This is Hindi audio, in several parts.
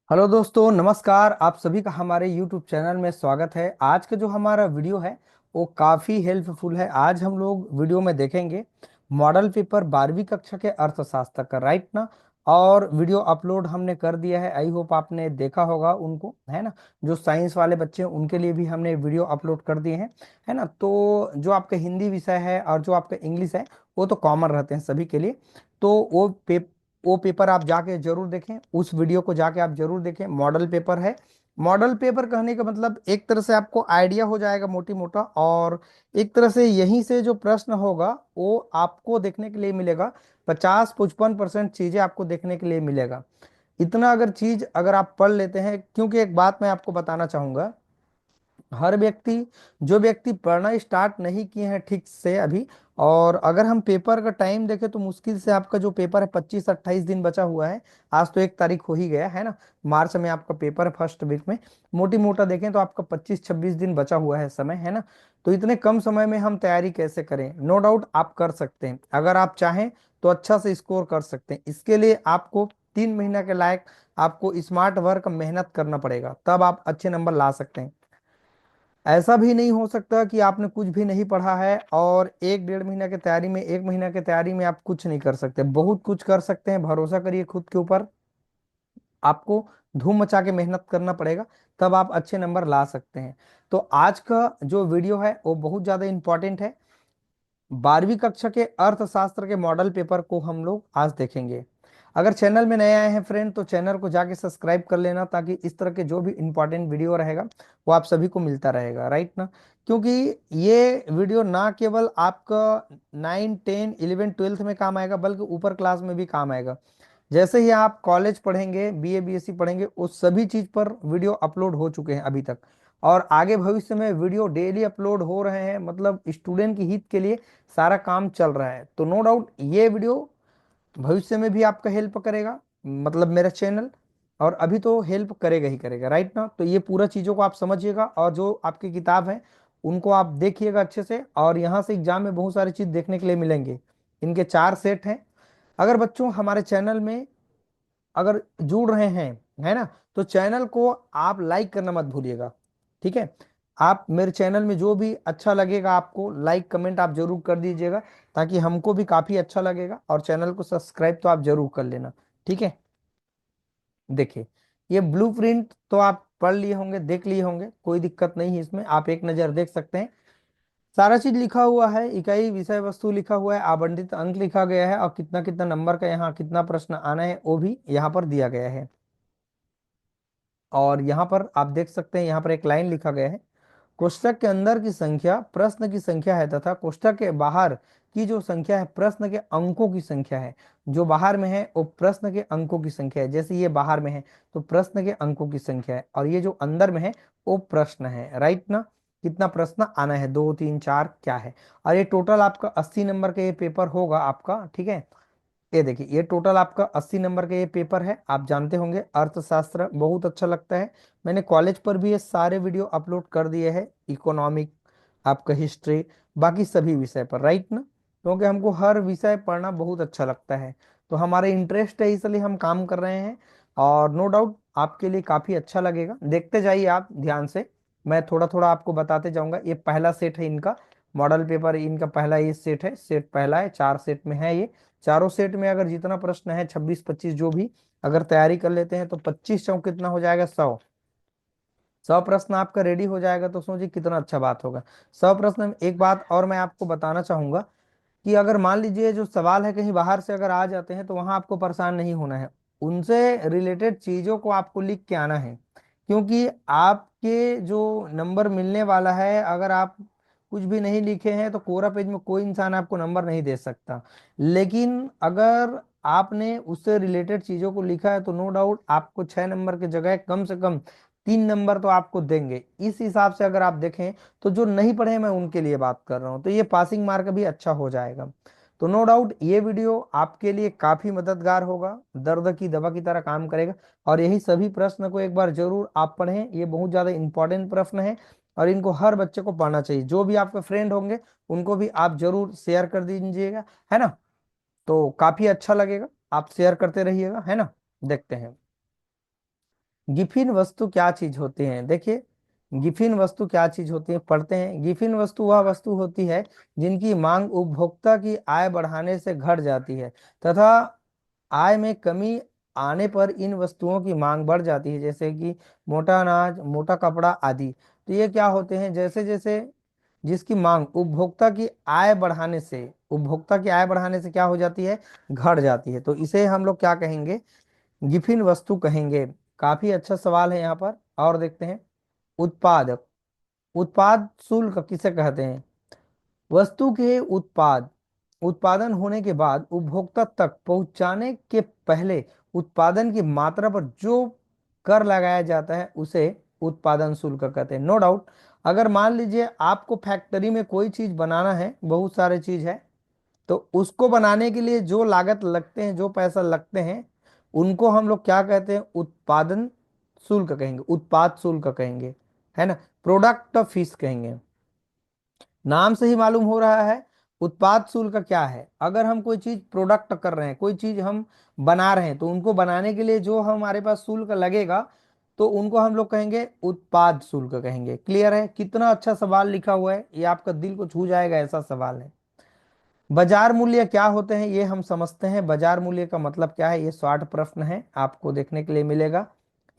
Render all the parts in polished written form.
हेलो दोस्तों, नमस्कार। आप सभी का हमारे YouTube चैनल में स्वागत है। आज का जो हमारा वीडियो है वो काफ़ी हेल्पफुल है। आज हम लोग वीडियो में देखेंगे मॉडल पेपर 12वीं कक्षा के अर्थशास्त्र का, राइट ना। और वीडियो अपलोड हमने कर दिया है, आई होप आपने देखा होगा उनको, है ना। जो साइंस वाले बच्चे हैं उनके लिए भी हमने वीडियो अपलोड कर दिए हैं, है ना। तो जो आपका हिंदी विषय है और जो आपका इंग्लिश है वो तो कॉमन रहते हैं सभी के लिए। तो वो पेपर आप जाके जरूर देखें, उस वीडियो को जाके आप जरूर देखें। मॉडल पेपर है। मॉडल पेपर कहने का मतलब एक तरह से आपको आइडिया हो जाएगा मोटी मोटा, और एक तरह से यहीं से जो प्रश्न होगा वो आपको देखने के लिए मिलेगा। 50-55% चीजें आपको देखने के लिए मिलेगा। इतना अगर चीज अगर आप पढ़ लेते हैं, क्योंकि एक बात मैं आपको बताना चाहूंगा, हर व्यक्ति जो व्यक्ति पढ़ना स्टार्ट नहीं किए हैं ठीक से अभी, और अगर हम पेपर का टाइम देखें तो मुश्किल से आपका जो पेपर है 25-28 दिन बचा हुआ है। आज तो 1 तारीख हो ही गया है ना। मार्च में आपका पेपर है, फर्स्ट वीक में। मोटी मोटा देखें तो आपका 25-26 दिन बचा हुआ है समय, है ना। तो इतने कम समय में हम तैयारी कैसे करें? नो डाउट आप कर सकते हैं, अगर आप चाहें तो अच्छा से स्कोर कर सकते हैं। इसके लिए आपको 3 महीना के लायक आपको स्मार्ट वर्क मेहनत करना पड़ेगा, तब आप अच्छे नंबर ला सकते हैं। ऐसा भी नहीं हो सकता कि आपने कुछ भी नहीं पढ़ा है और 1-1.5 महीना की तैयारी में, 1 महीना की तैयारी में आप कुछ नहीं कर सकते। बहुत कुछ कर सकते हैं, भरोसा करिए खुद के ऊपर। आपको धूम मचा के मेहनत करना पड़ेगा, तब आप अच्छे नंबर ला सकते हैं। तो आज का जो वीडियो है वो बहुत ज्यादा इंपॉर्टेंट है। 12वीं कक्षा के अर्थशास्त्र के मॉडल पेपर को हम लोग आज देखेंगे। अगर चैनल में नए आए हैं फ्रेंड, तो चैनल को जाके सब्सक्राइब कर लेना, ताकि इस तरह के जो भी इंपॉर्टेंट वीडियो रहेगा वो आप सभी को मिलता रहेगा, राइट ना। क्योंकि ये वीडियो ना केवल आपका 9, 10, 11, 12 में काम आएगा, बल्कि ऊपर क्लास में भी काम आएगा। जैसे ही आप कॉलेज पढ़ेंगे, बीए बीएससी पढ़ेंगे, उस सभी चीज पर वीडियो अपलोड हो चुके हैं अभी तक। और आगे भविष्य में वीडियो डेली अपलोड हो रहे हैं, मतलब स्टूडेंट की हित के लिए सारा काम चल रहा है। तो नो डाउट ये वीडियो भविष्य में भी आपका हेल्प करेगा, मतलब मेरा चैनल, और अभी तो हेल्प करेगा ही करेगा, राइट ना। तो ये पूरा चीजों को आप समझिएगा, और जो आपकी किताब है उनको आप देखिएगा अच्छे से। और यहाँ से एग्जाम में बहुत सारी चीज देखने के लिए मिलेंगे। इनके 4 सेट हैं। अगर बच्चों हमारे चैनल में अगर जुड़ रहे हैं, है ना, तो चैनल को आप लाइक करना मत भूलिएगा, ठीक है। आप मेरे चैनल में जो भी अच्छा लगेगा आपको, लाइक कमेंट आप जरूर कर दीजिएगा, ताकि हमको भी काफी अच्छा लगेगा। और चैनल को सब्सक्राइब तो आप जरूर कर लेना, ठीक है। देखिए, ये ब्लूप्रिंट तो आप पढ़ लिए होंगे, देख लिए होंगे, कोई दिक्कत नहीं है इसमें, आप एक नज़र देख सकते हैं। सारा चीज लिखा हुआ है, इकाई विषय वस्तु लिखा हुआ है, आवंटित अंक लिखा गया है, और कितना कितना नंबर का यहाँ कितना प्रश्न आना है वो भी यहाँ पर दिया गया है। और यहाँ पर आप देख सकते हैं, यहाँ पर एक लाइन लिखा गया है, कोष्ठक के अंदर की संख्या प्रश्न की संख्या है, तथा कोष्ठक के बाहर की जो संख्या है प्रश्न के अंकों की संख्या है। जो बाहर में है वो प्रश्न के अंकों की संख्या है। जैसे ये बाहर में है तो प्रश्न के अंकों की संख्या है, और ये जो अंदर में है वो प्रश्न है, राइट ना। कितना प्रश्न आना है, 2, 3, 4 क्या है। और ये टोटल आपका 80 नंबर का ये पेपर होगा आपका, ठीक है। ये देखिए, ये टोटल आपका 80 नंबर का ये पेपर है। आप जानते होंगे अर्थशास्त्र बहुत अच्छा लगता है। मैंने कॉलेज पर भी ये सारे वीडियो अपलोड कर दिए हैं, इकोनॉमिक, आपका हिस्ट्री, बाकी सभी विषय पर, राइट ना। क्योंकि हमको हर विषय पढ़ना बहुत अच्छा लगता है, तो हमारा इंटरेस्ट है, इसलिए हम काम कर रहे हैं। और नो डाउट आपके लिए काफी अच्छा लगेगा, देखते जाइए आप ध्यान से। मैं थोड़ा थोड़ा आपको बताते जाऊंगा। ये पहला सेट है इनका, मॉडल पेपर इनका पहला ये सेट है, सेट पहला है, 4 सेट में है ये। चारों सेट में अगर जितना प्रश्न है 26-25 जो भी अगर तैयारी कर लेते हैं, तो 25 चौक कितना हो जाएगा, 100 प्रश्न आपका रेडी हो जाएगा। तो सोचिए कितना अच्छा बात होगा। 100 प्रश्न में एक बात और मैं आपको बताना चाहूंगा, कि अगर मान लीजिए जो सवाल है कहीं बाहर से अगर आ जाते हैं, तो वहां आपको परेशान नहीं होना है। उनसे रिलेटेड चीजों को आपको लिख के आना है। क्योंकि आपके जो नंबर मिलने वाला है, अगर आप कुछ भी नहीं लिखे हैं तो कोरा पेज में कोई इंसान आपको नंबर नहीं दे सकता। लेकिन अगर आपने उससे रिलेटेड चीजों को लिखा है, तो नो डाउट आपको 6 नंबर की जगह कम से कम 3 नंबर तो आपको देंगे। इस हिसाब से अगर आप देखें, तो जो नहीं पढ़े मैं उनके लिए बात कर रहा हूँ, तो ये पासिंग मार्क भी अच्छा हो जाएगा। तो नो डाउट ये वीडियो आपके लिए काफी मददगार होगा, दर्द की दवा की तरह काम करेगा। और यही सभी प्रश्न को एक बार जरूर आप पढ़ें, ये बहुत ज्यादा इंपॉर्टेंट प्रश्न है। और इनको हर बच्चे को पढ़ना चाहिए, जो भी आपके फ्रेंड होंगे उनको भी आप जरूर शेयर कर दीजिएगा, है ना। तो काफी अच्छा लगेगा, आप शेयर करते रहिएगा, है ना। देखते हैं। गिफिन वस्तु क्या चीज होती है? देखिए, गिफिन वस्तु क्या चीज होती है, पढ़ते हैं। गिफिन वस्तु वह वस्तु होती है जिनकी मांग उपभोक्ता की आय बढ़ाने से घट जाती है तथा आय में कमी आने पर इन वस्तुओं की मांग बढ़ जाती है, जैसे कि मोटा अनाज, मोटा कपड़ा आदि। तो ये क्या होते हैं? जैसे जैसे जिसकी मांग उपभोक्ता की आय बढ़ाने से क्या हो जाती है? घट जाती है। तो इसे हम लोग क्या कहेंगे? गिफिन वस्तु कहेंगे। काफी अच्छा सवाल है यहाँ पर। और देखते हैं, उत्पादक। उत्पाद शुल्क किसे कहते हैं? वस्तु के उत्पादन होने के बाद उपभोक्ता तक पहुंचाने के पहले उत्पादन की मात्रा पर जो कर लगाया जाता है उसे उत्पादन शुल्क कहते हैं। नो डाउट, अगर मान लीजिए आपको फैक्ट्री में कोई चीज बनाना है, बहुत सारे चीज है, तो उसको बनाने के लिए जो लागत लगते हैं, जो पैसा लगते हैं, उनको हम लोग क्या कहते हैं? उत्पादन शुल्क कहेंगे, उत्पाद शुल्क कहेंगे, है ना, प्रोडक्ट फीस कहेंगे। नाम से ही मालूम हो रहा है उत्पाद शुल्क क्या है। अगर हम कोई चीज प्रोडक्ट कर रहे हैं, कोई चीज हम बना रहे हैं, तो उनको बनाने के लिए जो हमारे पास शुल्क लगेगा, तो उनको हम लोग कहेंगे उत्पाद शुल्क कहेंगे। क्लियर है? कितना अच्छा सवाल लिखा हुआ है, ये आपका दिल को छू जाएगा ऐसा सवाल है। बाजार मूल्य क्या होते हैं ये हम समझते हैं। बाजार मूल्य का मतलब क्या है? ये शॉर्ट प्रश्न है, आपको देखने के लिए मिलेगा।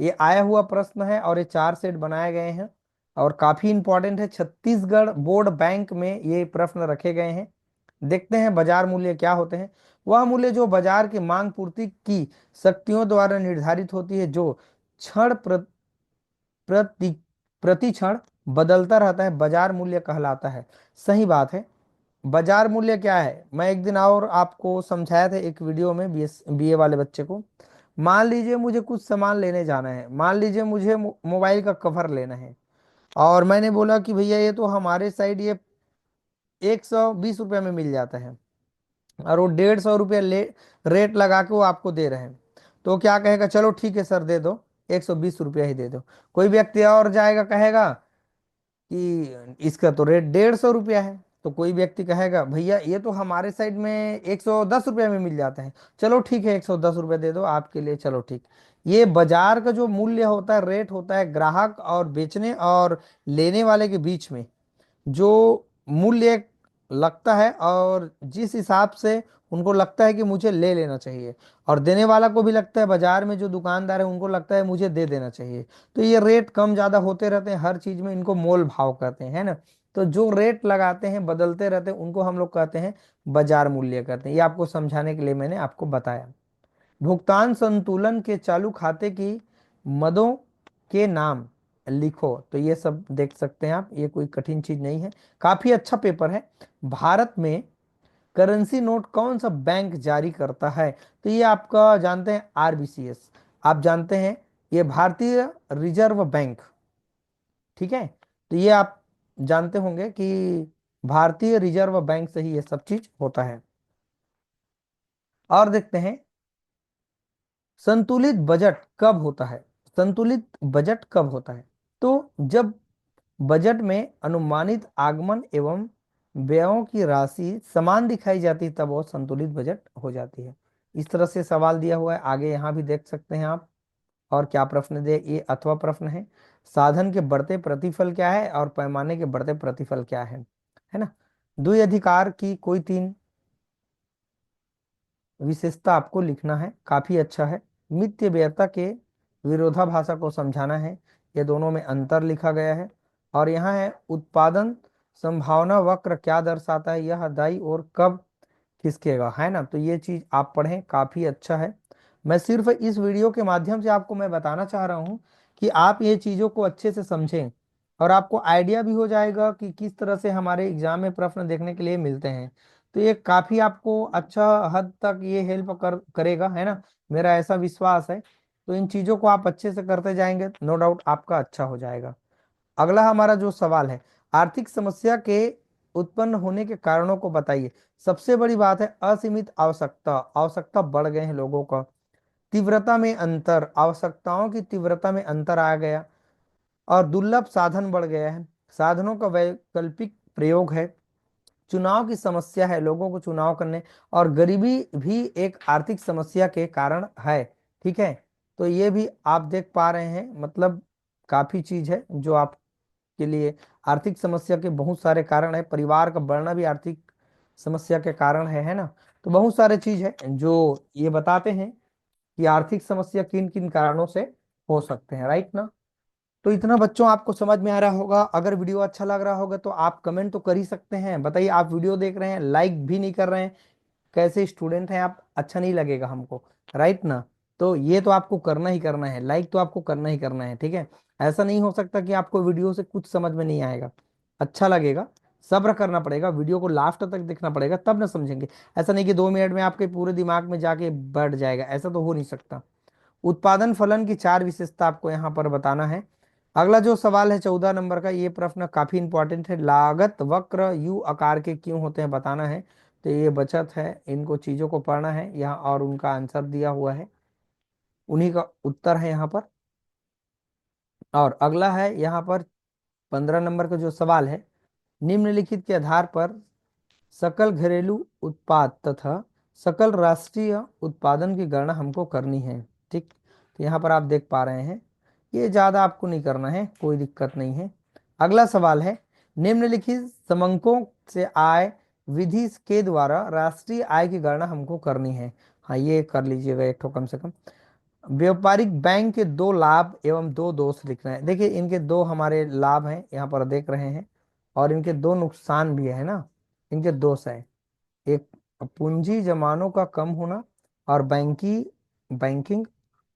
ये आया हुआ प्रश्न है और ये 4 सेट बनाए गए हैं और काफी इंपॉर्टेंट है। छत्तीसगढ़ बोर्ड बैंक में ये प्रश्न रखे गए हैं। देखते हैं बाजार मूल्य क्या होते हैं। वह मूल्य जो बाजार की मांग पूर्ति की शक्तियों द्वारा निर्धारित होती है, जो क्षण प्रति प्रति क्षण बदलता रहता है, बाजार मूल्य कहलाता है। सही बात है। बाजार मूल्य क्या है? मैं एक दिन और आपको समझाया था एक वीडियो में, बीए वाले बच्चे को। मान लीजिए मुझे कुछ सामान लेने जाना है, मान लीजिए मुझे मोबाइल का कवर लेना है, और मैंने बोला कि भैया ये तो हमारे साइड ये 120 रुपये में मिल जाता है, और वो 150 रुपये रेट लगा के वो आपको दे रहे हैं। तो क्या कहेगा? चलो ठीक है सर, दे दो, 120 रुपया ही दे दो। कोई व्यक्ति और जाएगा, कहेगा कि इसका तो रेट 150 रुपया है। तो कोई व्यक्ति कहेगा भैया ये तो हमारे साइड में 110 रुपये में मिल जाता है, चलो ठीक है 110 रुपये दे दो आपके लिए, चलो ठीक। ये बाजार का जो मूल्य होता है, रेट होता है, ग्राहक और बेचने और लेने वाले के बीच में जो मूल्य लगता है, और जिस हिसाब से उनको लगता है कि मुझे ले लेना चाहिए, और देने वाला को भी लगता है, बाजार में जो दुकानदार है उनको लगता है मुझे दे देना चाहिए। तो ये रेट कम ज्यादा होते रहते हैं हर चीज में, इनको मोल भाव कहते हैं, है ना। तो जो रेट लगाते हैं, बदलते रहते हैं, उनको हम लोग कहते हैं बाजार मूल्य कहते हैं। ये आपको समझाने के लिए मैंने आपको बताया। भुगतान संतुलन के चालू खाते की मदों के नाम लिखो। तो ये सब देख सकते हैं आप, ये कोई कठिन चीज नहीं है, काफी अच्छा पेपर है। भारत में करेंसी नोट कौन सा बैंक जारी करता है? तो ये आपका जानते हैं आरबीसीएस, आप जानते हैं, ये भारतीय रिजर्व बैंक। ठीक है, तो ये आप जानते होंगे कि भारतीय रिजर्व बैंक से ही ये सब चीज होता है। और देखते हैं, संतुलित बजट कब होता है? संतुलित बजट कब होता है? तो जब बजट में अनुमानित आगमन एवं व्ययों की राशि समान दिखाई जाती है, तब वो संतुलित बजट हो जाती है। इस तरह से सवाल दिया हुआ है, आगे यहाँ भी देख सकते हैं आप। और क्या प्रश्न दे? ये अथवा प्रश्न है। साधन के बढ़ते प्रतिफल क्या है और पैमाने के बढ़ते प्रतिफल क्या है ना। द्वि अधिकार की कोई 3 विशेषता आपको लिखना है, काफी अच्छा है। मिथ्य व्ययता के विरोधाभासा को समझाना है, ये दोनों में अंतर लिखा गया है। और यहाँ है उत्पादन संभावना वक्र क्या दर्शाता है, यह दाई और कब खिसकेगा, है ना। तो ये चीज आप पढ़ें, काफी अच्छा है। मैं सिर्फ इस वीडियो के माध्यम से आपको मैं बताना चाह रहा हूँ कि आप ये चीजों को अच्छे से समझें, और आपको आइडिया भी हो जाएगा कि किस तरह से हमारे एग्जाम में प्रश्न देखने के लिए मिलते हैं। तो ये काफी आपको अच्छा हद तक ये हेल्प करेगा, है ना, मेरा ऐसा विश्वास है। तो इन चीजों को आप अच्छे से करते जाएंगे, नो डाउट आपका अच्छा हो जाएगा। अगला हमारा जो सवाल है, आर्थिक समस्या के उत्पन्न होने के कारणों को बताइए। सबसे बड़ी बात है असीमित आवश्यकता, आवश्यकता बढ़ गए हैं लोगों का। तीव्रता में अंतर, आवश्यकताओं की तीव्रता में अंतर आ गया। और दुर्लभ साधन बढ़ गया है, साधनों का वैकल्पिक प्रयोग है। चुनाव की समस्या है, लोगों को चुनाव करने। और गरीबी भी एक आर्थिक समस्या के कारण है। ठीक है, तो ये भी आप देख पा रहे हैं, मतलब काफी चीज है जो आपके लिए आर्थिक समस्या के बहुत सारे कारण है। परिवार का बढ़ना भी आर्थिक समस्या के कारण है ना। तो बहुत सारे चीज है जो ये बताते हैं कि आर्थिक समस्या किन किन कारणों से हो सकते हैं, राइट ना। तो इतना बच्चों आपको समझ में आ रहा होगा। अगर वीडियो अच्छा लग रहा होगा तो आप कमेंट तो कर ही सकते हैं। बताइए, आप वीडियो देख रहे हैं, लाइक भी नहीं कर रहे हैं, कैसे स्टूडेंट हैं आप, अच्छा नहीं लगेगा हमको, राइट ना। तो ये तो आपको करना ही करना है, लाइक तो आपको करना ही करना है, ठीक है। ऐसा नहीं हो सकता कि आपको वीडियो से कुछ समझ में नहीं आएगा, अच्छा लगेगा, सब्र करना पड़ेगा, वीडियो को लास्ट तक देखना पड़ेगा, तब ना समझेंगे। ऐसा नहीं कि 2 मिनट में आपके पूरे दिमाग में जाके बैठ जाएगा, ऐसा तो हो नहीं सकता। उत्पादन फलन की 4 विशेषता आपको यहाँ पर बताना है। अगला जो सवाल है 14 नंबर का, ये प्रश्न काफी इंपॉर्टेंट है। लागत वक्र यू आकार के क्यों होते हैं बताना है। तो ये बचत है, इनको चीजों को पढ़ना है यहाँ, और उनका आंसर दिया हुआ है, उन्हीं का उत्तर है यहाँ पर। और अगला है यहाँ पर 15 नंबर का जो सवाल है, निम्नलिखित के आधार पर सकल घरेलू उत्पाद तथा सकल राष्ट्रीय उत्पादन की गणना हमको करनी है, ठीक। तो यहाँ पर आप देख पा रहे हैं, ये ज़्यादा आपको नहीं करना है, कोई दिक्कत नहीं है। अगला सवाल है, निम्नलिखित समंकों से आय विधि के द्वारा राष्ट्रीय आय की गणना हमको करनी है। हाँ, ये कर लीजिएगा एक ठो कम से कम। व्यापारिक बैंक के 2 लाभ एवं 2 दोष लिखना है। देखिए, इनके 2 हमारे लाभ हैं यहाँ पर देख रहे हैं, और इनके 2 नुकसान भी है ना, इनके दोष है। एक, पूंजी जमानों का कम होना, और बैंकिंग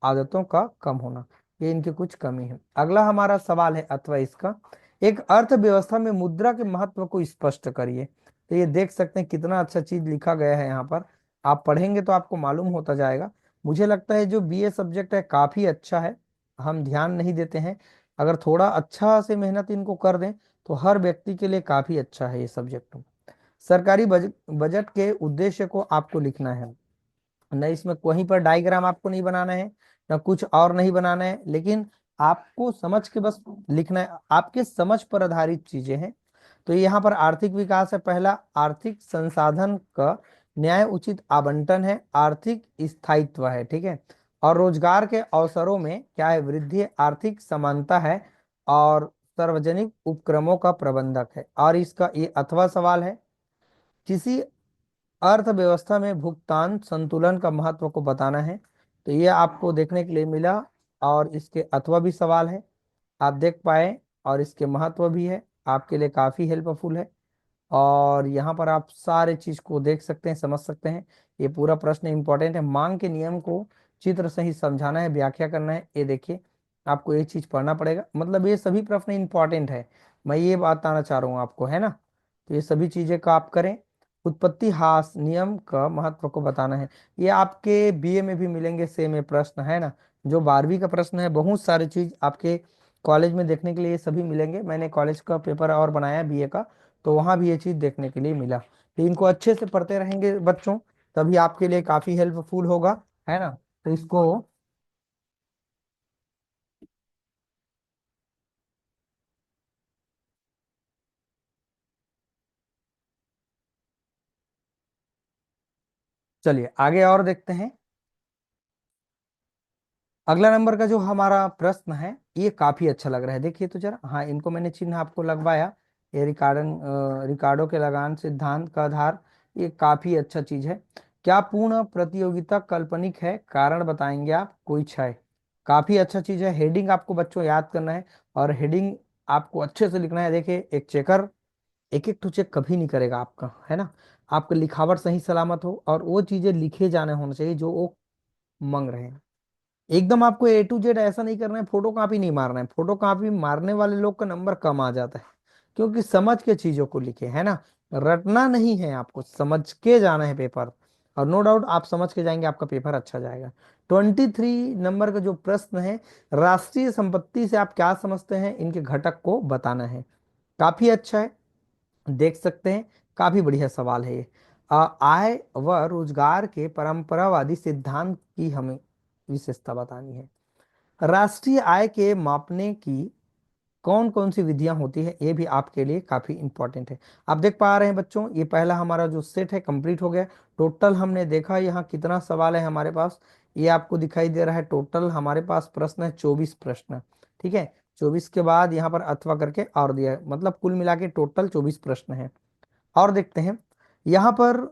आदतों का कम होना, ये इनकी कुछ कमी है। अगला हमारा सवाल है अथवा इसका, एक अर्थव्यवस्था में मुद्रा के महत्व को स्पष्ट करिए। तो ये देख सकते हैं कितना अच्छा चीज लिखा गया है यहाँ पर, आप पढ़ेंगे तो आपको मालूम होता जाएगा। मुझे लगता है जो बीए सब्जेक्ट है काफी अच्छा है, हम ध्यान नहीं देते हैं। अगर थोड़ा अच्छा से मेहनत इनको कर दें तो हर व्यक्ति के लिए काफी अच्छा है ये सब्जेक्ट। सरकारी बजट के उद्देश्य को आपको लिखना है। न इसमें कहीं पर डायग्राम आपको नहीं बनाना है, न कुछ और नहीं बनाना है, लेकिन आपको समझ के बस लिखना है, आपके समझ पर आधारित चीजें हैं। तो यहाँ पर आर्थिक विकास है पहला, आर्थिक संसाधन का न्याय उचित आवंटन है, आर्थिक स्थायित्व है, ठीक है। और रोजगार के अवसरों में क्या है, वृद्धि है, आर्थिक समानता है, और सार्वजनिक उपक्रमों का प्रबंधक है। और इसका ये अथवा सवाल है, किसी अर्थव्यवस्था में भुगतान संतुलन का महत्व को बताना है। तो ये आपको देखने के लिए मिला, और इसके अथवा भी सवाल है, आप देख पाए, और इसके महत्व भी है, आपके लिए काफी हेल्पफुल है। और यहाँ पर आप सारे चीज को देख सकते हैं, समझ सकते हैं। ये पूरा प्रश्न इंपॉर्टेंट है, मांग के नियम को चित्र से ही समझाना है, व्याख्या करना है। ये देखिए, आपको ये चीज पढ़ना पड़ेगा, मतलब ये सभी प्रश्न इंपॉर्टेंट है, मैं ये बताना चाह रहा हूँ आपको, है ना। तो ये सभी चीजें का आप करें। उत्पत्ति हास नियम का महत्व को बताना है, ये आपके बीए में भी मिलेंगे, सेम ये प्रश्न है ना। जो 12वीं का प्रश्न है, बहुत सारी चीज आपके कॉलेज में देखने के लिए ये सभी मिलेंगे। मैंने कॉलेज का पेपर और बनाया बीए का, तो वहां भी ये चीज देखने के लिए मिला। तो इनको अच्छे से पढ़ते रहेंगे बच्चों, तभी आपके लिए काफी हेल्पफुल होगा, है ना। तो इसको, चलिए आगे और देखते हैं। अगला नंबर का जो हमारा प्रश्न है, ये काफी अच्छा लग रहा है, देखिए तो जरा। हाँ, इनको मैंने चिन्ह आपको लगवाया, ये रिकार्डो के लगान सिद्धांत का आधार, ये काफी अच्छा चीज है। क्या पूर्ण प्रतियोगिता काल्पनिक है, कारण बताएंगे आप, कोई क्षय। काफी अच्छा चीज है, हेडिंग आपको बच्चों याद करना है, और हेडिंग आपको अच्छे से लिखना है। देखिए, एक चेकर एक एक तो चेक कभी नहीं करेगा आपका, है ना। आपका लिखावट सही सलामत हो, और वो चीजें लिखे जाने होना चाहिए जो वो मांग रहे हैं। एकदम आपको ए टू जेड ऐसा नहीं करना है, फोटो कॉपी नहीं मारना है। फोटो कॉपी मारने वाले लोग का नंबर कम आ जाता है, क्योंकि समझ के चीजों को लिखे, है ना। रटना नहीं है, आपको समझ के जाना है पेपर, और नो डाउट आप समझ के जाएंगे, आपका पेपर अच्छा जाएगा। 23 नंबर का जो प्रश्न है, राष्ट्रीय संपत्ति से आप क्या समझते हैं, इनके घटक को बताना है। काफी अच्छा है, देख सकते हैं, काफी बढ़िया सवाल है ये। आय व रोजगार के परंपरावादी सिद्धांत की हमें विशेषता बतानी है। राष्ट्रीय आय के मापने की कौन कौन सी विधियां होती है, ये भी आपके लिए काफी इंपॉर्टेंट है। आप देख पा रहे हैं बच्चों, ये पहला हमारा जो सेट है कंप्लीट हो गया। टोटल हमने देखा यहाँ कितना सवाल है हमारे पास, ये आपको दिखाई दे रहा है। टोटल हमारे पास प्रश्न है 24 प्रश्न। ठीक है, 24 के बाद यहाँ पर अथवा करके और दिया है, मतलब कुल मिला के टोटल 24 प्रश्न है। और देखते हैं यहाँ पर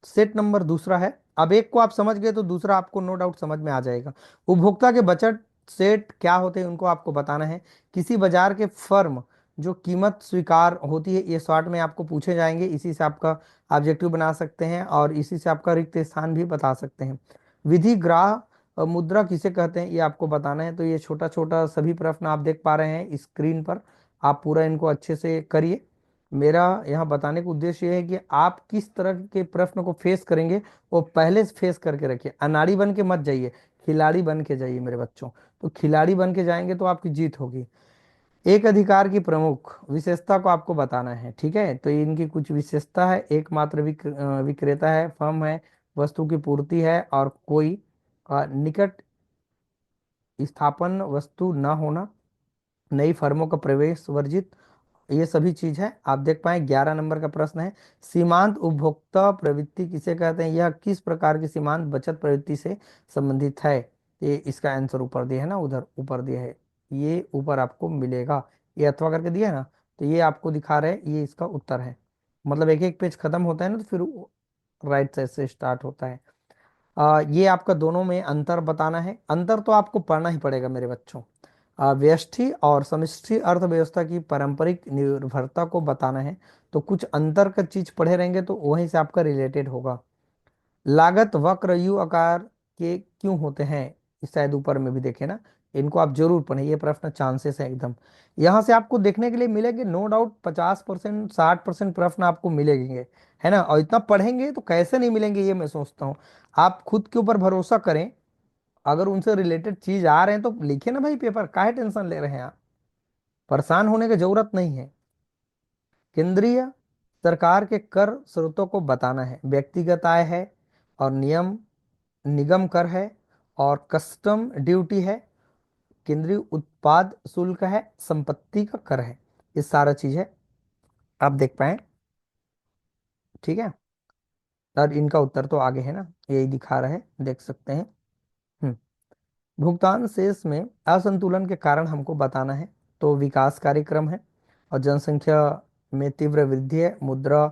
सेट नंबर दूसरा है। अब एक को आप समझ गए तो दूसरा आपको नो डाउट समझ में आ जाएगा। उपभोक्ता के बजट सेट क्या होते हैं उनको आपको बताना है। किसी बाजार के फर्म जो कीमत स्वीकार होती है, ये शॉर्ट में आपको पूछे जाएंगे, इसी से आपका ऑब्जेक्टिव बना सकते हैं और इसी से आपका रिक्त स्थान भी बता सकते हैं। विधि ग्राह मुद्रा किसे कहते हैं ये आपको बताना है। तो ये छोटा छोटा सभी प्रश्न आप देख पा रहे हैं स्क्रीन पर, आप पूरा इनको अच्छे से करिए। मेरा यहाँ बताने का उद्देश्य ये है कि आप किस तरह के प्रश्न को फेस करेंगे वो पहले से फेस करके रखिए। अनाड़ी बन के मत जाइए, खिलाड़ी बन के जाइए मेरे बच्चों। तो खिलाड़ी बन के जाएंगे तो आपकी जीत होगी। एक अधिकार की प्रमुख विशेषता को आपको बताना है। ठीक है, तो इनकी कुछ विशेषता है। एकमात्र विक्रेता है, फर्म है, वस्तु की पूर्ति है, और कोई निकट स्थापन वस्तु न होना, नई फर्मों का प्रवेश वर्जित, ये सभी चीज है। आप देख पाए 11 नंबर का प्रश्न है, सीमांत उपभोक्ता प्रवृत्ति किसे कहते हैं, यह किस प्रकार की सीमांत बचत प्रवृत्ति से संबंधित है। ये इसका आंसर ऊपर दिया है ना, उधर ऊपर दिया है, ये ऊपर आपको मिलेगा, ये अथवा करके दिया है ना, तो ये आपको दिखा रहे हैं, ये इसका उत्तर है। मतलब एक एक पेज खत्म होता है ना तो फिर राइट साइड से स्टार्ट होता है। ये आपका दोनों में अंतर बताना है। अंतर तो आपको पढ़ना ही पड़ेगा मेरे बच्चों। व्यष्टि और समष्टि अर्थव्यवस्था की पारंपरिक निर्भरता को बताना है। तो कुछ अंतर का चीज पढ़े रहेंगे तो वहीं से आपका रिलेटेड होगा। लागत वक्र यू आकार के क्यों होते हैं, इस शायद ऊपर में भी देखे ना, इनको आप जरूर पढ़ें, ये प्रश्न चांसेस है एकदम। यहाँ से आपको देखने के लिए मिलेंगे नो डाउट 50% 60% प्रश्न आपको मिलेंगे, है ना। और इतना पढ़ेंगे तो कैसे नहीं मिलेंगे ये मैं सोचता हूँ। आप खुद के ऊपर भरोसा करें, अगर उनसे रिलेटेड चीज आ रहे हैं तो लिखे ना भाई पेपर, काहे टेंशन ले रहे हैं आप, परेशान होने की जरूरत नहीं है। केंद्रीय सरकार के कर स्रोतों को बताना है। व्यक्तिगत आय है, और निगम कर है, और कस्टम ड्यूटी है, केंद्रीय उत्पाद शुल्क है, संपत्ति का कर है, ये सारा चीज है, आप देख पाए। ठीक है, और इनका उत्तर तो आगे है ना, यही दिखा रहा है, देख सकते हैं। हम्म भुगतान शेष में असंतुलन के कारण हमको बताना है। तो विकास कार्यक्रम है, और जनसंख्या में तीव्र वृद्धि है, मुद्रा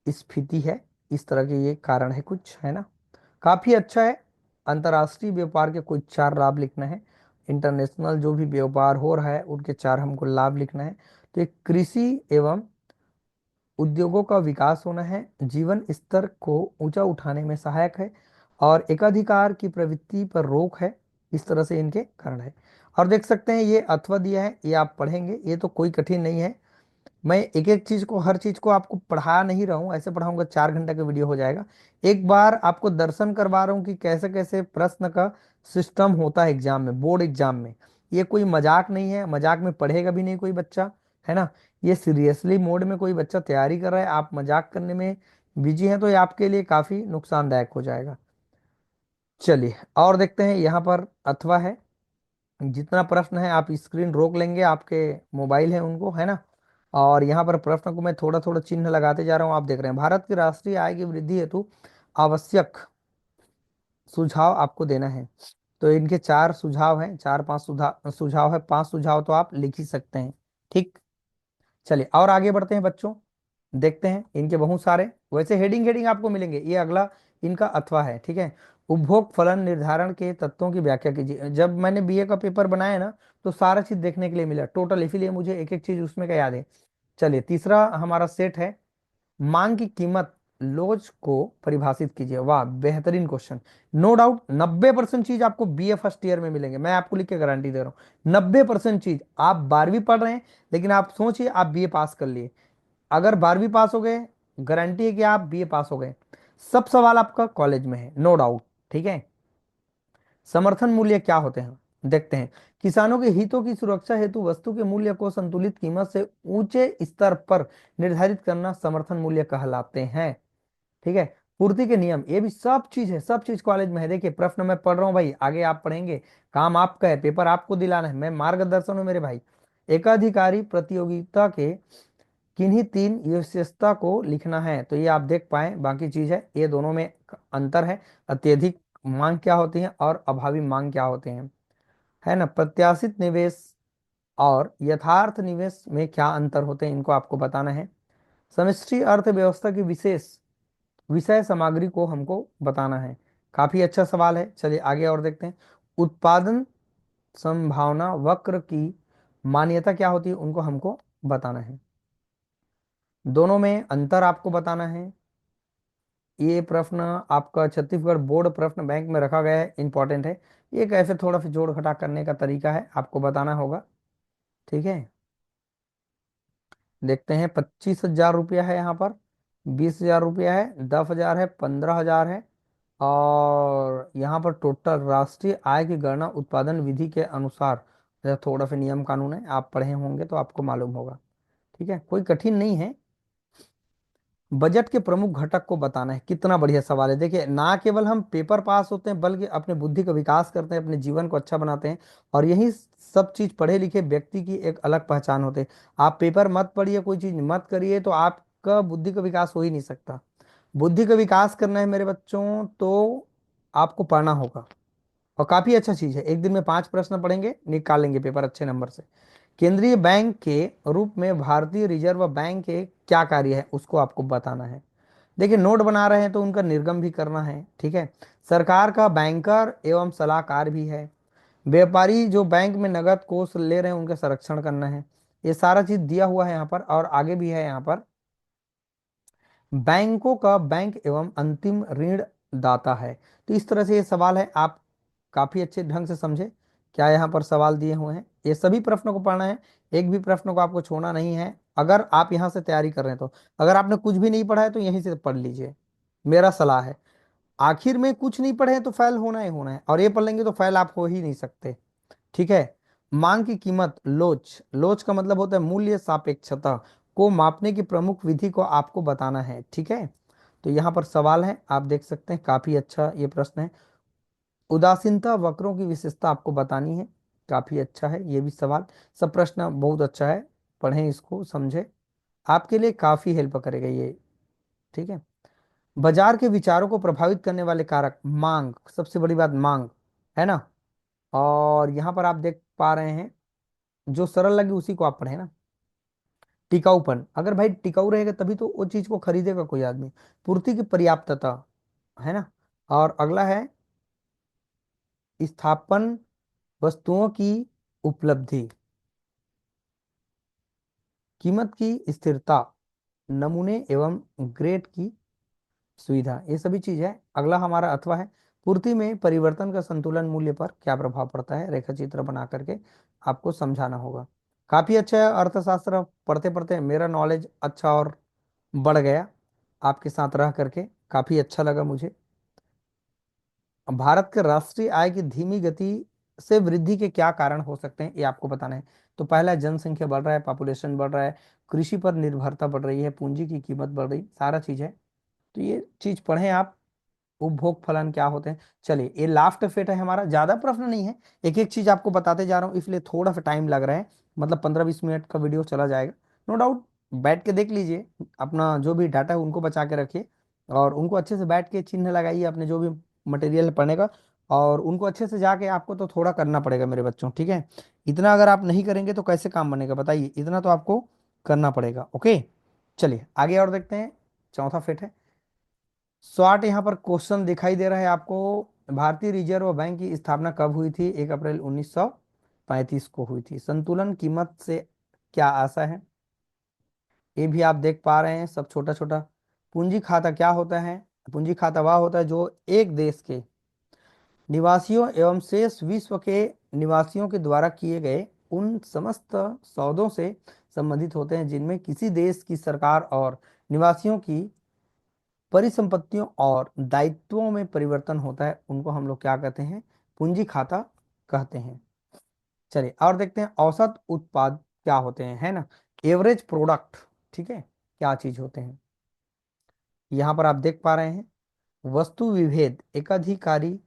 स्फीति है, इस तरह के ये कारण है कुछ, है ना। काफी अच्छा है। अंतर्राष्ट्रीय व्यापार के कुछ चार लाभ लिखना है। इंटरनेशनल जो भी व्यापार हो रहा है उनके चार हमको लाभ लिखना है। तो एक कृषि एवं उद्योगों का विकास होना है, जीवन स्तर को ऊंचा उठाने में सहायक है, और एकाधिकार की प्रवृत्ति पर रोक है, इस तरह से इनके कारण है। और देख सकते हैं ये अथवा दिया है, ये आप पढ़ेंगे, ये तो कोई कठिन नहीं है। मैं एक एक चीज को, हर चीज को आपको पढ़ा नहीं रहा हूँ, ऐसे पढ़ाऊंगा 4 घंटे का वीडियो हो जाएगा। एक बार आपको दर्शन करवा रहा हूँ कि कैसे कैसे प्रश्न का सिस्टम होता है एग्जाम में, बोर्ड एग्जाम में। ये कोई मजाक नहीं है, मजाक में पढ़ेगा भी नहीं कोई बच्चा, है ना। ये सीरियसली मोड में कोई बच्चा तैयारी कर रहा है, आप मजाक करने में बिजी हैं तो ये आपके लिए काफी नुकसानदायक हो जाएगा। चलिए और देखते हैं, यहाँ पर अथवा है। जितना प्रश्न है आप स्क्रीन रोक लेंगे, आपके मोबाइल है उनको, है ना। और यहाँ पर प्रश्न को मैं थोड़ा थोड़ा चिन्ह लगाते जा रहा हूँ, आप देख रहे हैं। भारत की राष्ट्रीय आय की वृद्धि हेतु आवश्यक सुझाव आपको देना है। तो इनके चार सुझाव हैं, चार पांच सुझाव है, पांच सुझाव तो आप लिख ही सकते हैं। ठीक, चलिए और आगे बढ़ते हैं बच्चों, देखते हैं इनके बहुत सारे, वैसे हेडिंग हेडिंग आपको मिलेंगे। ये अगला इनका अथवा है। ठीक है, उपभोग फलन निर्धारण के तत्वों की व्याख्या कीजिए। जब मैंने बीए का पेपर बनाया ना तो सारा चीज देखने के लिए मिला टोटल, इसीलिए मुझे एक एक चीज उसमें का याद है। चलिए तीसरा हमारा सेट है, मांग की कीमत लोच को परिभाषित कीजिए। वाह बेहतरीन क्वेश्चन। नो डाउट 90% चीज आपको बीए फर्स्ट ईयर में मिलेंगे, मैं आपको लिख के गारंटी दे रहा हूँ। 90% चीज आप 12वीं पढ़ रहे हैं, लेकिन आप सोचिए आप बीए पास कर लिए, अगर 12वीं पास हो गए, गारंटी है कि आप बीए पास हो गए। सब सवाल आपका कॉलेज में है, नो डाउट। ठीक है, समर्थन मूल्य क्या होते हैं देखते हैं। किसानों के हितों की सुरक्षा हेतु वस्तु के मूल्य को संतुलित कीमत से ऊंचे स्तर पर निर्धारित करना समर्थन मूल्य कहलाते हैं। ठीक है, पूर्ति के नियम, ये भी सब चीज है, सब चीज कॉलेज में है। देखिए प्रश्न मैं पढ़ रहा हूँ भाई, आगे आप पढ़ेंगे, काम आपका है, पेपर आपको दिलाना है, मैं मार्गदर्शन हूँ मेरे भाई। एकाधिकारी प्रतियोगिता के किन्हीं तीन विशेषता को लिखना है। तो ये आप देख पाए, बाकी चीज है, ये दोनों में अंतर है। अत्यधिक मांग क्या होती है और अभावी मांग क्या होते हैं, है ना। प्रत्याशित निवेश और यथार्थ निवेश में क्या अंतर होते हैं, इनको आपको बताना है। समष्टि अर्थव्यवस्था की विशेष विषय सामग्री को हमको बताना है। काफी अच्छा सवाल है, चलिए आगे और देखते हैं। उत्पादन संभावना वक्र की मान्यता क्या होती है, उनको हमको बताना है। दोनों में अंतर आपको बताना है। ये प्रश्न आपका छत्तीसगढ़ बोर्ड प्रश्न बैंक में रखा गया है, इंपॉर्टेंट है। ये कैसे थोड़ा सा जोड़ घटा करने का तरीका है, आपको बताना होगा। ठीक है, देखते हैं। 25,000 रुपया है यहाँ पर, 20,000 रुपया है, 10,000 है, 15,000 है। और यहाँ पर टोटल राष्ट्रीय आय की गणना उत्पादन विधि के अनुसार, जैसे थोड़ा सा नियम कानून है, आप पढ़े होंगे तो आपको मालूम होगा। ठीक है, कोई कठिन नहीं है। बजट के प्रमुख घटक को बताना है। कितना बढ़िया सवाल है। देखिए, ना केवल हम पेपर पास होते हैं बल्कि अपने बुद्धि का विकास करते हैं, अपने जीवन को अच्छा बनाते हैं। और यही सब चीज पढ़े लिखे व्यक्ति की एक अलग पहचान होते हैं। आप पेपर मत पढ़िए, कोई चीज मत करिए, तो आपका बुद्धि का विकास हो ही नहीं सकता। बुद्धि का विकास करना है मेरे बच्चों, तो आपको पढ़ना होगा। और काफी अच्छा चीज है, एक दिन में 5 प्रश्न पढ़ेंगे, निकाल लेंगे पेपर अच्छे नंबर से। केंद्रीय बैंक के रूप में भारतीय रिजर्व बैंक के क्या कार्य है, उसको आपको बताना है। देखिए, नोट बना रहे हैं तो उनका निर्गम भी करना है। ठीक है, सरकार का बैंकर एवं सलाहकार भी है। व्यापारी जो बैंक में नगद कोष ले रहे हैं उनका संरक्षण करना है। ये सारा चीज दिया हुआ है यहाँ पर, और आगे भी है यहाँ पर। बैंकों का बैंक एवं अंतिम ऋण दाता है। तो इस तरह से ये सवाल है, आप काफी अच्छे ढंग से समझे क्या यहाँ पर सवाल दिए हुए हैं। ये सभी प्रश्नों को पढ़ना है, एक भी प्रश्न को आपको छोड़ना नहीं है, अगर आप यहाँ से तैयारी कर रहे हैं तो। अगर आपने कुछ भी नहीं पढ़ा है तो यहीं से पढ़ लीजिए, मेरा सलाह है। आखिर में कुछ नहीं पढ़े हैं तो फेल होना ही होना है, और ये पढ़ लेंगे तो फेल आप हो ही नहीं सकते। ठीक है। मांग की कीमत लोच, लोच का मतलब होता है मूल्य सापेक्षता को मापने की प्रमुख विधि को आपको बताना है। ठीक है, तो यहाँ पर सवाल है, आप देख सकते हैं, काफी अच्छा ये प्रश्न है। उदासीनता वक्रों की विशेषता आपको बतानी है। काफी अच्छा है ये भी सवाल। सब प्रश्न बहुत अच्छा है, पढ़ें इसको, समझे, आपके लिए काफी हेल्प करेगा ये। ठीक है। बाजार के विचारों को प्रभावित करने वाले कारक, मांग, सबसे बड़ी बात मांग है ना। और यहाँ पर आप देख पा रहे हैं, जो सरल लगे उसी को आप पढ़े ना। टिकाऊपन, अगर भाई टिकाऊ रहेगा तभी तो वो चीज को खरीदेगा कोई आदमी। पूर्ति की पर्याप्तता, है ना। और अगला है स्थापन वस्तुओं की उपलब्धि, कीमत की स्थिरता, नमूने एवं ग्रेड की सुविधा, ये सभी चीज है। अगला हमारा अथवा है, पूर्ति में परिवर्तन का संतुलन मूल्य पर क्या प्रभाव पड़ता है, रेखा चित्र बना करके आपको समझाना होगा। काफी अच्छा है, अर्थशास्त्र पढ़ते पढ़ते मेरा नॉलेज अच्छा और बढ़ गया, आपके साथ रह करके काफी अच्छा लगा मुझे। भारत के राष्ट्रीय आय की धीमी गति से वृद्धि के क्या कारण हो सकते हैं, ये आपको बताना है। तो पहला है, जनसंख्या बढ़ रहा है, पॉपुलेशन बढ़ रहा है, कृषि पर निर्भरता बढ़ रही है, पूंजी की कीमत बढ़ रही, सारा चीज है। तो ये चीज पढ़ें आप। उपभोग फलन क्या होते हैं। चलिए, ये लास्ट फेट है हमारा, ज्यादा प्रश्न नहीं है, एक एक चीज आपको बताते जा रहा हूँ, इसलिए थोड़ा सा टाइम लग रहा है, मतलब 15-20 मिनट का वीडियो चला जाएगा। नो डाउट, बैठ के देख लीजिए, अपना जो भी डाटा है उनको बचा के रखिए, और उनको अच्छे से बैठ के चिन्ह लगाइए अपने जो भी मटेरियल पढ़ने का, और उनको अच्छे से जाके आपको तो थोड़ा करना पड़ेगा मेरे बच्चों। ठीक है, इतना अगर आप नहीं करेंगे तो कैसे काम बनेगा बताइए, इतना तो आपको करना पड़ेगा। ओके, चलिए आगे और देखते हैं। चौथा फेट है स्वाट। यहाँ पर क्वेश्चन दिखाई दे रहा है आपको। भारतीय रिजर्व बैंक की स्थापना कब हुई थी, 1 अप्रैल 1935 को हुई थी। संतुलन कीमत से क्या आशा है, ये भी आप देख पा रहे हैं, सब छोटा छोटा। पूंजी खाता क्या होता है, पूंजी खाता वह होता है जो एक देश के निवासियों एवं शेष विश्व के निवासियों के द्वारा किए गए उन समस्त सौदों से संबंधित होते हैं जिनमें किसी देश की सरकार और निवासियों की परिसंपत्तियों और दायित्वों में परिवर्तन होता है, उनको हम लोग क्या कहते हैं, पूंजी खाता कहते हैं। चलिए और देखते हैं, औसत उत्पाद क्या होते हैं, है ना, एवरेज प्रोडक्ट। ठीक है, क्या चीज होते हैं, यहां पर आप देख पा रहे हैं। वस्तु विभेद, एकाधिकारी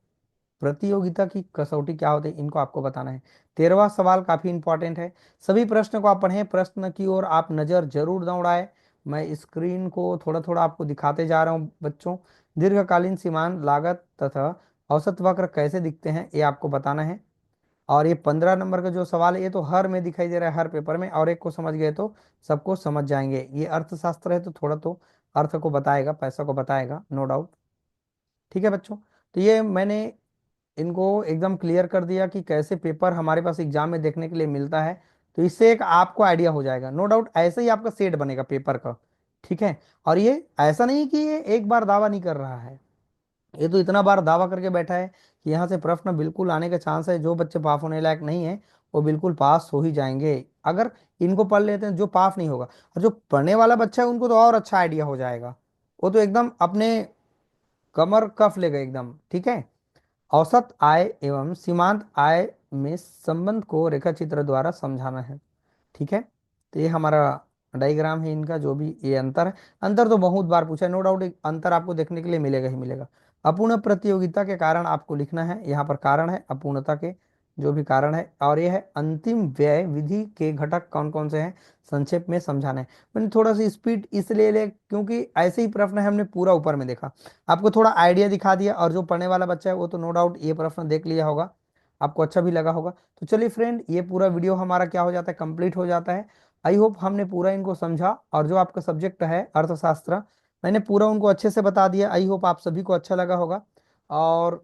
प्रतियोगिता की कसौटी क्या होती है, इनको आपको बताना है। 13वां सवाल काफी इंपॉर्टेंट है। सभी प्रश्न को आप पढ़ें, प्रश्न की ओर आप नजर जरूर दौड़ाएं। मैं स्क्रीन को थोड़ा थोड़ा आपको दिखाते जा रहा हूं बच्चों। दीर्घकालीन सीमांत लागत तथा औसत वक्र कैसे दिखते हैं, ये आपको बताना है। और ये 15 नंबर का जो सवाल है, ये तो हर में दिखाई दे रहा है, हर पेपर में, और एक को समझ गए तो सबको समझ जाएंगे। ये अर्थशास्त्र है तो थोड़ा तो अर्थ को बताएगा, पैसा को बताएगा, नो डाउट। ठीक है बच्चों, तो ये मैंने इनको एकदम क्लियर कर दिया कि कैसे पेपर हमारे पास एग्जाम में देखने के लिए मिलता है। तो इससे एक आपको आइडिया हो जाएगा, नो डाउट ऐसे ही आपका सेट बनेगा पेपर का। ठीक है, और ये ऐसा नहीं कि ये एक बार दावा नहीं कर रहा है, ये तो इतना बार दावा करके बैठा है कि यहाँ से प्रश्न बिल्कुल आने का चांस है। जो बच्चे पास होने लायक नहीं है वो बिल्कुल पास हो ही जाएंगे अगर इनको पढ़ लेते हैं। जो पास नहीं होगा, और जो पढ़ने वाला बच्चा है उनको तो और अच्छा आइडिया हो जाएगा, वो तो एकदम अपने कमर कफ लेगा एकदम। ठीक है, औसत आय एवं सीमांत आय में संबंध को रेखाचित्र द्वारा समझाना है। ठीक है, तो ये हमारा डायग्राम है इनका, जो भी ये अंतर है। अंतर तो बहुत बार पूछा है, नो डाउट एक अंतर आपको देखने के लिए मिलेगा ही मिलेगा। अपूर्ण प्रतियोगिता के कारण आपको लिखना है, यहाँ पर कारण है अपूर्णता के जो भी कारण है, और यह है अंतिम व्यय विधि के घटक कौन कौन से हैं, संक्षेप में समझाना है। मैंने थोड़ा सा स्पीड इसलिए ले क्योंकि ऐसे ही प्रश्न है, हमने पूरा ऊपर में देखा, आपको थोड़ा आइडिया दिखा दिया, और जो पढ़ने वाला बच्चा है वो तो नो डाउट ये प्रश्न देख लिया होगा, आपको अच्छा भी लगा होगा। तो चलिए फ्रेंड, ये पूरा वीडियो हमारा क्या हो जाता है, कंप्लीट हो जाता है। आई होप हमने पूरा इनको समझा, और जो आपका सब्जेक्ट है अर्थशास्त्र, मैंने पूरा उनको अच्छे से बता दिया। आई होप आप सभी को अच्छा लगा होगा, और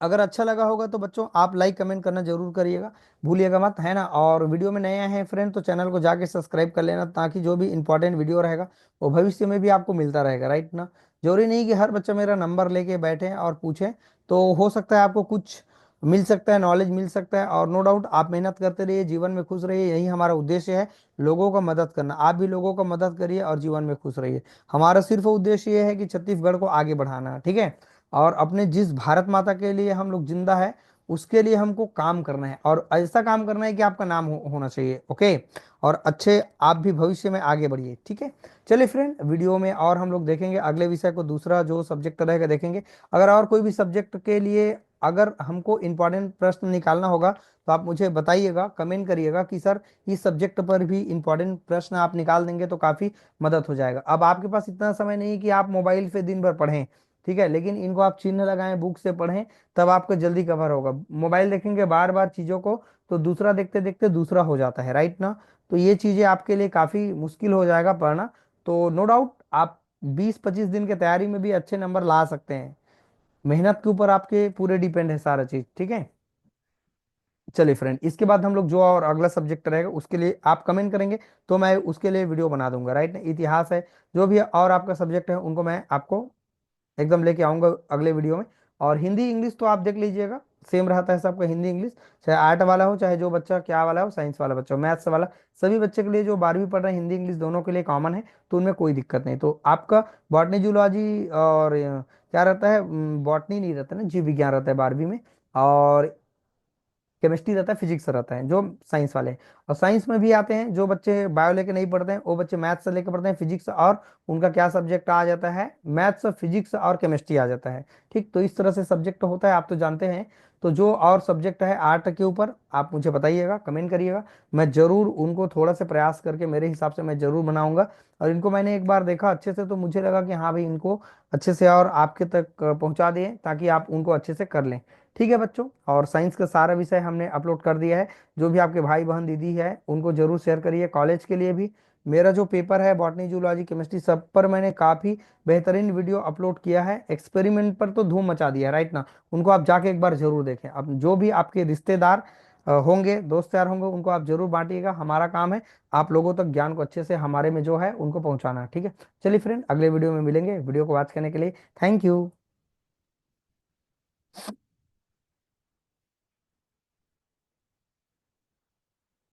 अगर अच्छा लगा होगा तो बच्चों आप लाइक कमेंट करना जरूर करिएगा, भूलिएगा मत, है ना। और वीडियो में नए आए हैं फ्रेंड तो चैनल को जाके सब्सक्राइब कर लेना, ताकि जो भी इंपॉर्टेंट वीडियो रहेगा वो भविष्य में भी आपको मिलता रहेगा, राइट ना। जरूरी नहीं कि हर बच्चा मेरा नंबर लेके बैठे और पूछे, तो हो सकता है आपको कुछ मिल सकता है, नॉलेज मिल सकता है। और नो डाउट आप मेहनत करते रहिए, जीवन में खुश रहिए, यही हमारा उद्देश्य है, लोगों का मदद करना। आप भी लोगों का मदद करिए और जीवन में खुश रहिए। हमारा सिर्फ उद्देश्य ये है कि छत्तीसगढ़ को आगे बढ़ाना, ठीक है। और अपने जिस भारत माता के लिए हम लोग जिंदा है, उसके लिए हमको काम करना है, और ऐसा काम करना है कि आपका नाम होना चाहिए, ओके। और अच्छे आप भी भविष्य में आगे बढ़िए, ठीक है। चलिए फ्रेंड, वीडियो में और हम लोग देखेंगे अगले विषय को, दूसरा जो सब्जेक्ट रहेगा देखेंगे। अगर और कोई भी सब्जेक्ट के लिए अगर हमको इंपॉर्टेंट प्रश्न निकालना होगा तो आप मुझे बताइएगा, कमेंट करिएगा कि सर इस सब्जेक्ट पर भी इंपॉर्टेंट प्रश्न आप निकाल देंगे तो काफ़ी मदद हो जाएगा। अब आपके पास इतना समय नहीं कि आप मोबाइल पे दिन भर पढ़ें, ठीक है, लेकिन इनको आप चिन्ह लगाएं, बुक से पढ़ें, तब आपका जल्दी कवर होगा। मोबाइल देखेंगे बार बार चीज़ों को तो दूसरा देखते देखते दूसरा हो जाता है, राइट ना। तो ये चीज़ें आपके लिए काफ़ी मुश्किल हो जाएगा पढ़ना। तो नो डाउट आप 20-25 दिन की तैयारी में भी अच्छे नंबर ला सकते हैं। मेहनत के ऊपर आपके पूरे डिपेंड है सारा चीज़, ठीक है। चलिए फ्रेंड, इसके बाद हम लोग जो और अगला सब्जेक्ट रहेगा उसके लिए आप कमेंट करेंगे तो मैं उसके लिए वीडियो बना दूंगा, राइट ना। इतिहास है, जो भी और आपका सब्जेक्ट है उनको मैं आपको एकदम लेके आऊंगा अगले वीडियो में। और हिंदी इंग्लिश तो आप देख लीजिएगा, सेम रहता है सबका हिंदी इंग्लिश, चाहे आर्ट वाला हो, चाहे जो बच्चा क्या वाला हो, साइंस वाला बच्चा हो, मैथ्स वाला, सभी बच्चे के लिए जो 12वीं पढ़ रहे हैं हिंदी इंग्लिश दोनों के लिए कॉमन है, तो उनमें कोई दिक्कत नहीं। तो आपका बॉटनी जूलॉजी और क्या रहता है, बॉटनी नहीं रहता ना, जीव विज्ञान रहता है 12वीं में, और केमिस्ट्री रहता है, फिजिक्स रहता है जो साइंस वाले हैं। और साइंस में भी आते हैं जो बच्चे बायो लेके नहीं पढ़ते हैं, वो बच्चे मैथ्स से लेके पढ़ते हैं फिजिक्स, और उनका क्या सब्जेक्ट आ जाता है, मैथ्स, फिजिक्स और केमिस्ट्री आ जाता है। ठीक, तो इस तरह से सब्जेक्ट होता है, आप तो जानते हैं। तो जो और सब्जेक्ट है आर्ट के ऊपर आप मुझे बताइएगा, कमेंट करिएगा, मैं जरूर उनको थोड़ा सा प्रयास करके मेरे हिसाब से मैं जरूर बनाऊंगा। और इनको मैंने एक बार देखा अच्छे से, तो मुझे लगा कि हाँ भाई इनको अच्छे से और आपके तक पहुंचा दिए, ताकि आप उनको अच्छे से कर लें। ठीक है बच्चों, और साइंस का सारा विषय हमने अपलोड कर दिया है। जो भी आपके भाई बहन दीदी है उनको जरूर शेयर करिए, कॉलेज के लिए भी। मेरा जो पेपर है बॉटनी जूलॉजी केमिस्ट्री सब पर मैंने काफ़ी बेहतरीन वीडियो अपलोड किया है, एक्सपेरिमेंट पर तो धूम मचा दिया है, राइट ना। उनको आप जाके एक बार जरूर देखें। अब जो भी आपके रिश्तेदार होंगे, दोस्त यार होंगे, उनको आप जरूर बांटिएगा। हमारा काम है आप लोगों तक ज्ञान को अच्छे से हमारे में जो है उनको पहुंचाना, ठीक है। चलिए फ्रेंड, अगले वीडियो में मिलेंगे। वीडियो को वॉच करने के लिए थैंक यू।